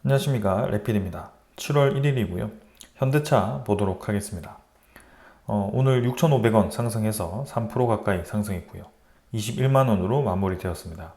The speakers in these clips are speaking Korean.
안녕하십니까, 레필입니다. 7월 1일이고요. 현대차 보도록 하겠습니다. 오늘 6,500원 상승해서 3% 가까이 상승했고요. 21만원으로 마무리되었습니다.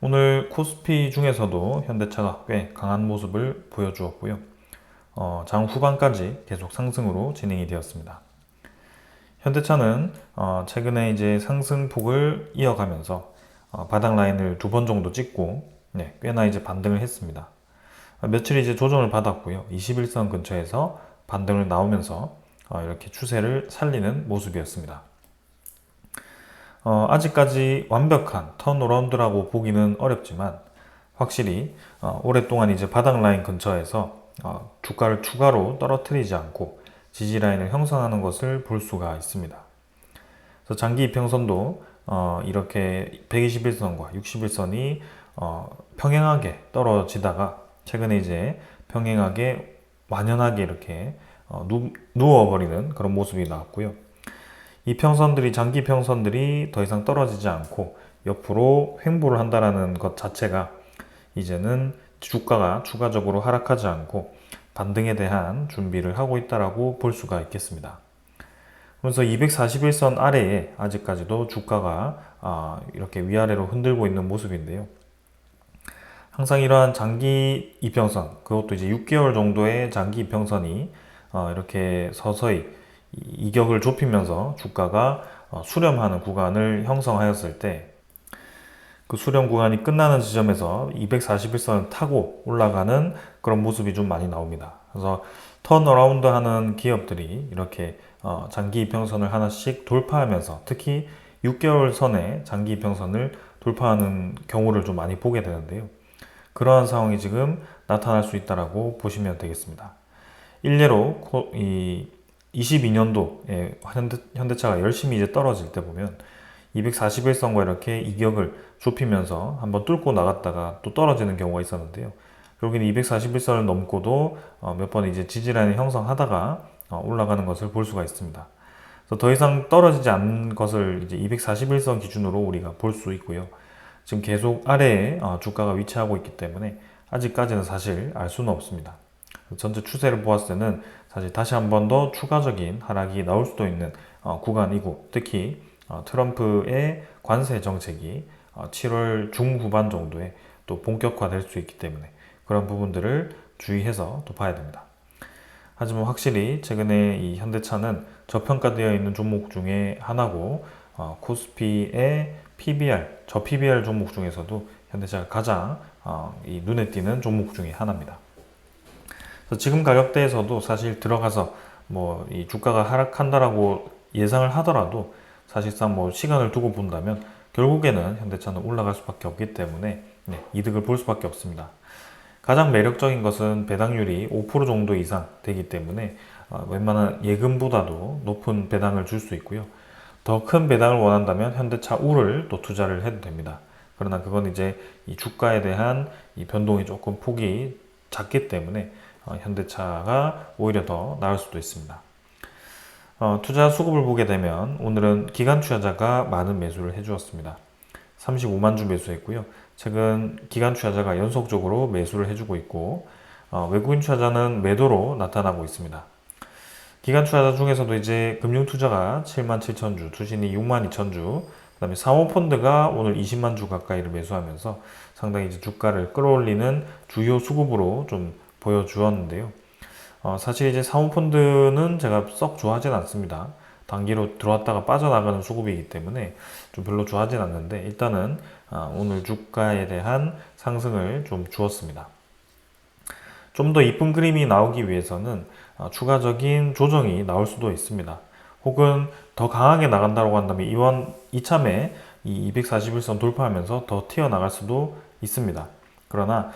오늘 코스피 중에서도 현대차가 꽤 강한 모습을 보여주었고요. 장 후반까지 계속 상승으로 진행이 되었습니다. 현대차는 최근에 이제 상승폭을 이어가면서 바닥 라인을 2번 정도 찍고 꽤나 이제 반등을 했습니다. 며칠 이제 조정을 받았고요. 21선 근처에서 반등을 나오면서 이렇게 추세를 살리는 모습이었습니다. 아직까지 완벽한 턴어라운드라고 보기는 어렵지만 확실히 오랫동안 이제 바닥 라인 근처에서 주가를 추가로 떨어뜨리지 않고 지지 라인을 형성하는 것을 볼 수가 있습니다. 그래서 장기 이평선도 이렇게 121선과 61선이 평행하게 떨어지다가 최근에 이제 평행하게 완연하게 이렇게 누워버리는 그런 모습이 나왔고요. 이 평선들이 장기 평선들이 더 이상 떨어지지 않고 옆으로 횡보를 한다라는 것 자체가 이제는 주가가 추가적으로 하락하지 않고 반등에 대한 준비를 하고 있다라고 볼 수가 있겠습니다. 그래서 241선 아래에 아직까지도 주가가 이렇게 위아래로 흔들고 있는 모습인데요. 항상 이러한 장기 이평선, 그것도 이제 6개월 정도의 장기 이평선이 이렇게 서서히 이격을 좁히면서 주가가 수렴하는 구간을 형성하였을 때 그 수렴 구간이 끝나는 지점에서 241선을 타고 올라가는 그런 모습이 좀 많이 나옵니다. 그래서 턴어라운드 하는 기업들이 이렇게 장기 이평선을 하나씩 돌파하면서 특히 6개월 선의 장기 이평선을 돌파하는 경우를 좀 많이 보게 되는데요. 그러한 상황이 지금 나타날 수 있다고 보시면 되겠습니다. 일례로 22년도에 현대차가 열심히 이제 떨어질 때 보면 241선과 이렇게 이격을 좁히면서 한번 뚫고 나갔다가 또 떨어지는 경우가 있었는데요. 결국에는 241선을 넘고도 몇 번 이제 지지라인을 형성하다가 올라가는 것을 볼 수가 있습니다. 그래서 더 이상 떨어지지 않는 것을 이제 241선 기준으로 우리가 볼 수 있고요. 지금 계속 아래에 주가가 위치하고 있기 때문에 아직까지는 사실 알 수는 없습니다. 전체 추세를 보았을 때는 사실 다시 한 번 더 추가적인 하락이 나올 수도 있는 구간이고 특히 트럼프의 관세 정책이 7월 중후반 정도에 또 본격화될 수 있기 때문에 그런 부분들을 주의해서 또 봐야 됩니다. 하지만 확실히 최근에 이 현대차는 저평가되어 있는 종목 중에 하나고 코스피의 PBR, 저 PBR 종목 중에서도 현대차가 가장 이 눈에 띄는 종목 중에 하나입니다. 그래서 지금 가격대에서도 사실 들어가서 뭐 이 주가가 하락한다라고 예상을 하더라도 사실상 뭐 시간을 두고 본다면 결국에는 현대차는 올라갈 수밖에 없기 때문에 이득을 볼 수밖에 없습니다. 가장 매력적인 것은 배당률이 5% 정도 이상 되기 때문에 웬만한 예금보다도 높은 배당을 줄 수 있고요. 더 큰 배당을 원한다면 현대차 우를 또 투자를 해도 됩니다. 그러나 그건 이제 이 주가에 대한 이 변동이 조금 폭이 작기 때문에 현대차가 오히려 더 나을 수도 있습니다. 투자 수급을 보게 되면 오늘은 기관 투자자가 많은 매수를 해주었습니다. 35만 주 매수했고요. 최근 기관 투자자가 연속적으로 매수를 해주고 있고 외국인 투자자는 매도로 나타나고 있습니다. 기관 투자자 중에서도 이제 금융 투자가 7만 7천 주, 투신이 6만 2천 주, 그다음에 사모펀드가 오늘 20만 주 가까이를 매수하면서 상당히 이제 주가를 끌어올리는 주요 수급으로 좀 보여주었는데요. 사실 이제 사모펀드는 제가 썩 좋아하진 않습니다. 단기로 들어왔다가 빠져나가는 수급이기 때문에 좀 별로 좋아하진 않는데 일단은 오늘 주가에 대한 상승을 좀 주었습니다. 좀 더 이쁜 그림이 나오기 위해서는 추가적인 조정이 나올 수도 있습니다. 혹은 더 강하게 나간다고 한다면 이참에 이 241선 돌파하면서 더 튀어나갈 수도 있습니다. 그러나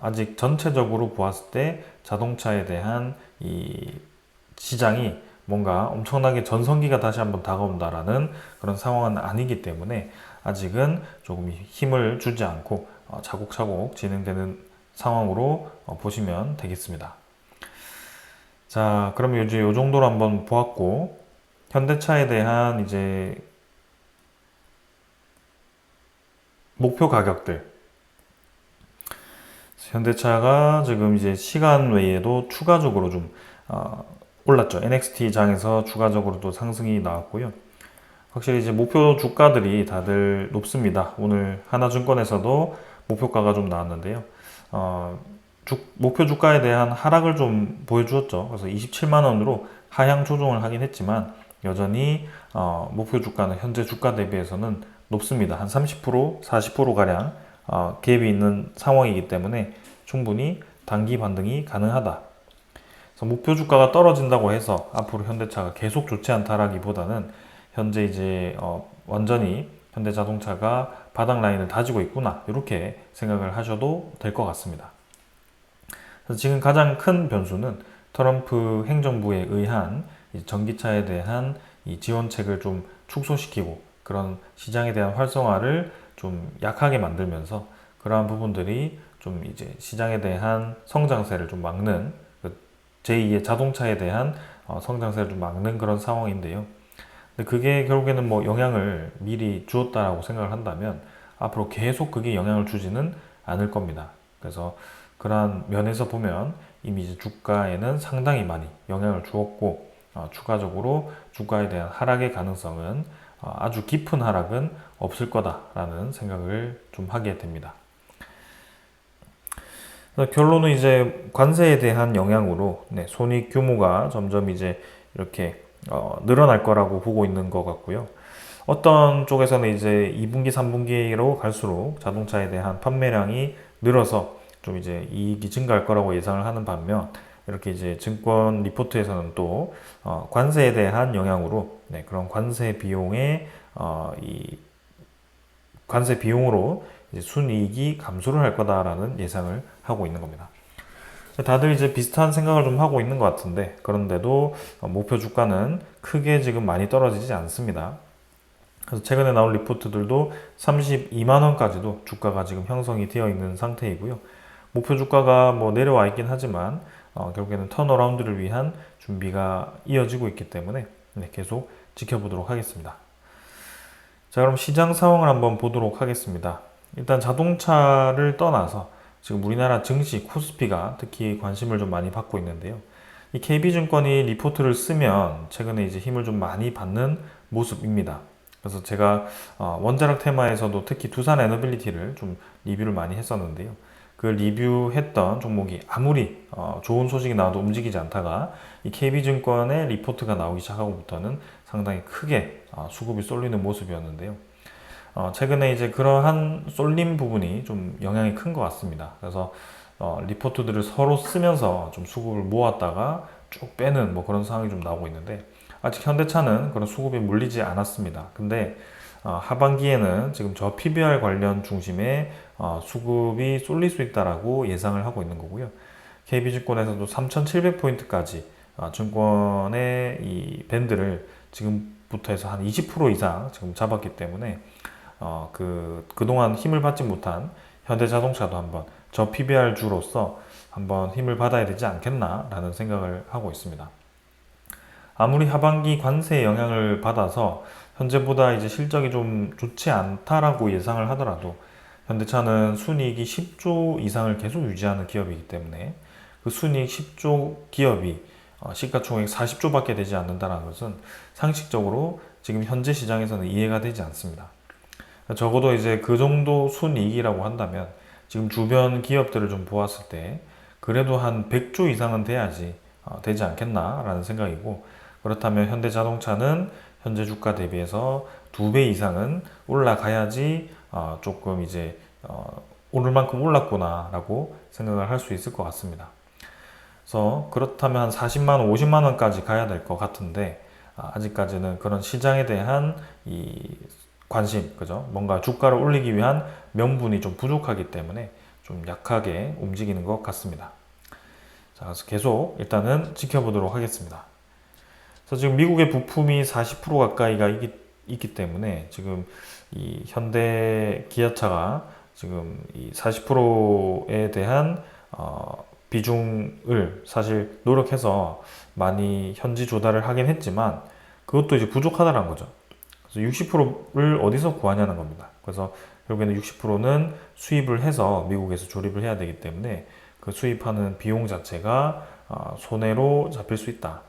아직 전체적으로 보았을 때 자동차에 대한 이 시장이 뭔가 엄청나게 전성기가 다시 한번 다가온다라는 그런 상황은 아니기 때문에 아직은 조금 힘을 주지 않고 차곡차곡 진행되는 상황으로 보시면 되겠습니다. 자, 그럼 이제 이 정도로 한번 보았고 현대차에 대한 이제 목표 가격들 현대차가 지금 이제 시간 외에도 추가적으로 좀 올랐죠. NXT 장에서 추가적으로 또 상승이 나왔고요. 확실히 이제 목표 주가들이 다들 높습니다. 오늘 하나증권에서도 목표가가 좀 나왔는데요. 목표 주가에 대한 하락을 좀 보여주었죠. 그래서 27만 원으로 하향 조정을 하긴 했지만 여전히 목표 주가는 현재 주가 대비해서는 높습니다. 한 30%, 40%가량 갭이 있는 상황이기 때문에 충분히 단기 반등이 가능하다. 그래서 목표 주가가 떨어진다고 해서 앞으로 현대차가 계속 좋지 않다라기보다는 현재 이제 완전히 현대자동차가 바닥 라인을 다지고 있구나 이렇게 생각을 하셔도 될 것 같습니다. 그래서 지금 가장 큰 변수는 트럼프 행정부에 의한 전기차에 대한 이 지원책을 좀 축소시키고 그런 시장에 대한 활성화를 좀 약하게 만들면서 그러한 부분들이 좀 이제 시장에 대한 성장세를 좀 막는 제2의 자동차에 대한 성장세를 좀 막는 그런 상황인데요. 근데 그게 결국에는 뭐 영향을 미리 주었다라고 생각을 한다면 앞으로 계속 그게 영향을 주지는 않을 겁니다. 그래서 그러한 면에서 보면 이미 이제 주가에는 상당히 많이 영향을 주었고 추가적으로 주가에 대한 하락의 가능성은 아주 깊은 하락은 없을 거다라는 생각을 좀 하게 됩니다. 결론은 이제 관세에 대한 영향으로 손익 규모가 점점 이제 이렇게 늘어날 거라고 보고 있는 것 같고요. 어떤 쪽에서는 이제 2분기, 3분기로 갈수록 자동차에 대한 판매량이 늘어서 좀 이제 이익이 증가할 거라고 예상을 하는 반면 이렇게 이제 증권 리포트에서는 또 관세에 대한 영향으로 그런 관세 비용의 이 관세 비용으로 이제 순이익이 감소를 할 거다라는 예상을 하고 있는 겁니다. 다들 이제 비슷한 생각을 좀 하고 있는 것 같은데 그런데도 목표 주가는 크게 지금 많이 떨어지지 않습니다. 그래서 최근에 나온 리포트들도 32만 원까지도 주가가 지금 형성이 되어 있는 상태이고요. 목표 주가가 뭐 내려와 있긴 하지만 결국에는 턴어라운드를 위한 준비가 이어지고 있기 때문에 계속 지켜보도록 하겠습니다. 자, 그럼 시장 상황을 한번 보도록 하겠습니다. 일단 자동차를 떠나서 지금 우리나라 증시 코스피가 특히 관심을 좀 많이 받고 있는데요. 이 KB증권이 리포트를 쓰면 최근에 이제 힘을 좀 많이 받는 모습입니다. 그래서 제가 원자력 테마에서도 특히 두산 에너빌리티를 좀 리뷰를 많이 했었는데요. 그 리뷰했던 종목이 아무리 좋은 소식이 나와도 움직이지 않다가 이 KB증권의 리포트가 나오기 시작하고부터는 상당히 크게 수급이 쏠리는 모습이었는데요. 최근에 이제 그러한 쏠림 부분이 좀 영향이 큰 것 같습니다. 그래서 리포트들을 서로 쓰면서 좀 수급을 모았다가 쭉 빼는 뭐 그런 상황이 좀 나오고 있는데 아직 현대차는 그런 수급이 몰리지 않았습니다. 근데 하반기에는 지금 저 PBR 관련 중심의 수급이 쏠릴 수 있다라고 예상을 하고 있는 거고요. KB증권에서도 3,700포인트까지 증권의 이 밴드를 지금부터 해서 한 20% 이상 지금 잡았기 때문에 그동안 힘을 받지 못한 현대자동차도 한번 저 PBR 주로서 한번 힘을 받아야 되지 않겠나라는 생각을 하고 있습니다. 아무리 하반기 관세의 영향을 받아서 현재보다 이제 실적이 좀 좋지 않다라고 예상을 하더라도 현대차는 순이익이 10조 이상을 계속 유지하는 기업이기 때문에 그 순이익 10조 기업이 시가총액 40조밖에 되지 않는다는 것은 상식적으로 지금 현재 시장에서는 이해가 되지 않습니다. 적어도 이제 그 정도 순이익이라고 한다면 지금 주변 기업들을 좀 보았을 때 그래도 한 100조 이상은 돼야지 되지 않겠나라는 생각이고 그렇다면 현대자동차는 현재 주가 대비해서 2배 이상은 올라가야지 조금 이제 오를 만큼 올랐구나라고 생각을 할 수 있을 것 같습니다. 그래서 그렇다면 한 40만 원, 50만 원까지 가야 될 것 같은데 아직까지는 그런 시장에 대한 이 관심, 그죠? 뭔가 주가를 올리기 위한 명분이 좀 부족하기 때문에 좀 약하게 움직이는 것 같습니다. 자, 그래서 계속 일단은 지켜보도록 하겠습니다. 그래서 지금 미국의 부품이 40% 가까이가 있기 때문에 지금 이 현대 기아차가 지금 이 40%에 대한 비중을 사실 노력해서 많이 현지 조달을 하긴 했지만 그것도 이제 부족하다는 거죠. 그래서 60%를 어디서 구하냐는 겁니다. 그래서 결국에는 60%는 수입을 해서 미국에서 조립을 해야 되기 때문에 그 수입하는 비용 자체가 손해로 잡힐 수 있다.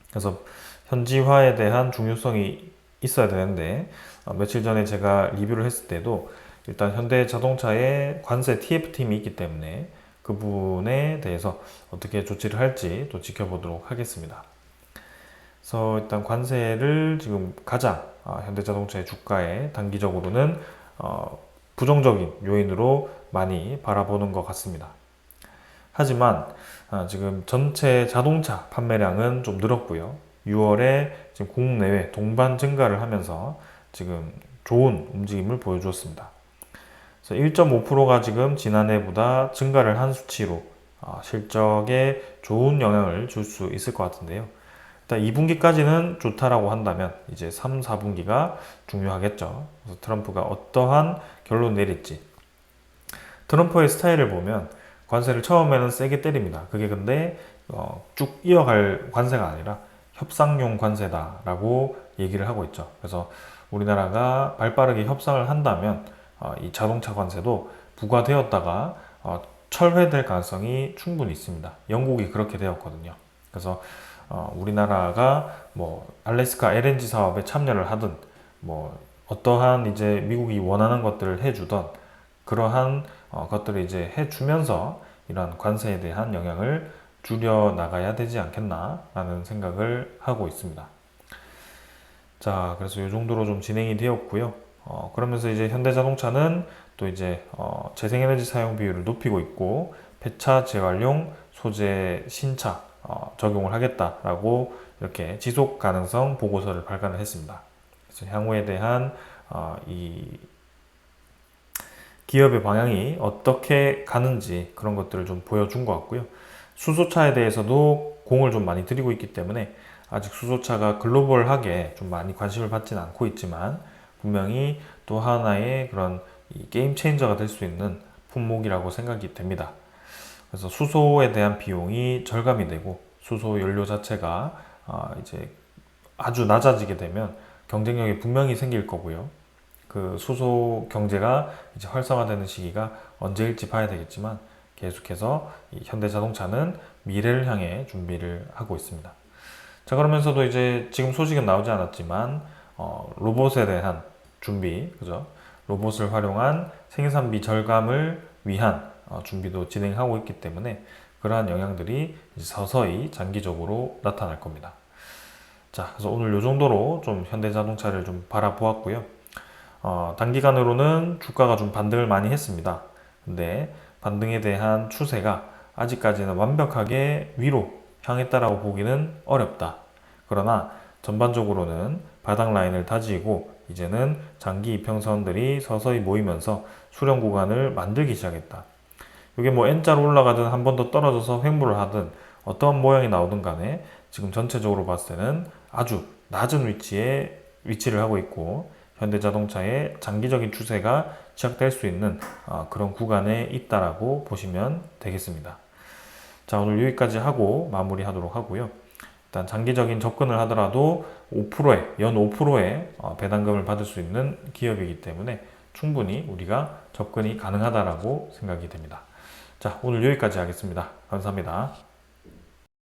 그래서 현지화에 대한 중요성이 있어야 되는데 며칠 전에 제가 리뷰를 했을 때도 일단 현대자동차에 관세 TF팀이 있기 때문에 그 부분에 대해서 어떻게 조치를 할지 또 지켜보도록 하겠습니다. 그래서 일단 관세를 지금 가장 현대자동차의 주가에 단기적으로는 부정적인 요인으로 많이 바라보는 것 같습니다. 하지만 지금 전체 자동차 판매량은 좀 늘었고요. 6월에 지금 국내외 동반 증가를 하면서 지금 좋은 움직임을 보여주었습니다. 그래서 1.5%가 지금 지난해보다 증가를 한 수치로 실적에 좋은 영향을 줄 수 있을 것 같은데요. 일단 2분기까지는 좋다라고 한다면 이제 3, 4분기가 중요하겠죠. 그래서 트럼프가 어떠한 결론 내릴지. 트럼프의 스타일을 보면 관세를 처음에는 세게 때립니다. 그게 근데 쭉 이어갈 관세가 아니라 협상용 관세다라고 얘기를 하고 있죠. 그래서 우리나라가 발빠르게 협상을 한다면 이 자동차 관세도 부과되었다가 철회될 가능성이 충분히 있습니다. 영국이 그렇게 되었거든요. 그래서 우리나라가 뭐 알래스카 LNG 사업에 참여를 하든 뭐 어떠한 이제 미국이 원하는 것들을 해주던 그러한 것들을 이제 해주면서 이런 관세에 대한 영향을 줄여 나가야 되지 않겠나라는 생각을 하고 있습니다. 자, 그래서 이 정도로 좀 진행이 되었고요. 그러면서 이제 현대자동차는 또 이제 재생에너지 사용 비율을 높이고 있고 폐차 재활용 소재 신차 적용을 하겠다라고 이렇게 지속 가능성 보고서를 발간을 했습니다. 그래서 향후에 대한 이 기업의 방향이 어떻게 가는지 그런 것들을 좀 보여준 것 같고요. 수소차에 대해서도 공을 좀 많이 들이고 있기 때문에 아직 수소차가 글로벌하게 좀 많이 관심을 받지는 않고 있지만 분명히 또 하나의 그런 게임 체인저가 될 수 있는 품목이라고 생각이 됩니다. 그래서 수소에 대한 비용이 절감이 되고 수소 연료 자체가 이제 아주 낮아지게 되면 경쟁력이 분명히 생길 거고요. 그 수소 경제가 이제 활성화되는 시기가 언제일지 봐야 되겠지만 계속해서 이 현대자동차는 미래를 향해 준비를 하고 있습니다. 자, 그러면서도 이제 지금 소식은 나오지 않았지만 로봇에 대한 준비, 그죠? 로봇을 활용한 생산비 절감을 위한 준비도 진행하고 있기 때문에 그러한 영향들이 이제 서서히 장기적으로 나타날 겁니다. 자, 그래서 오늘 이 정도로 좀 현대자동차를 좀 바라보았고요. 단기간으로는 주가가 좀 반등을 많이 했습니다. 근데 반등에 대한 추세가 아직까지는 완벽하게 위로 향했다라고 보기는 어렵다. 그러나 전반적으로는 바닥 라인을 다지고 이제는 장기 이평선들이 서서히 모이면서 수렴 구간을 만들기 시작했다. 이게 뭐 N자로 올라가든 한 번 더 떨어져서 횡보를 하든 어떠한 모양이 나오든 간에 지금 전체적으로 봤을 때는 아주 낮은 위치를 하고 있고 현대자동차의 장기적인 추세가 시작될 수 있는 그런 구간에 있다라고 보시면 되겠습니다. 자, 오늘 여기까지 하고 마무리하도록 하고요. 일단 장기적인 접근을 하더라도 5%의 연 5%의 배당금을 받을 수 있는 기업이기 때문에 충분히 우리가 접근이 가능하다라고 생각이 됩니다. 자, 오늘 여기까지 하겠습니다. 감사합니다.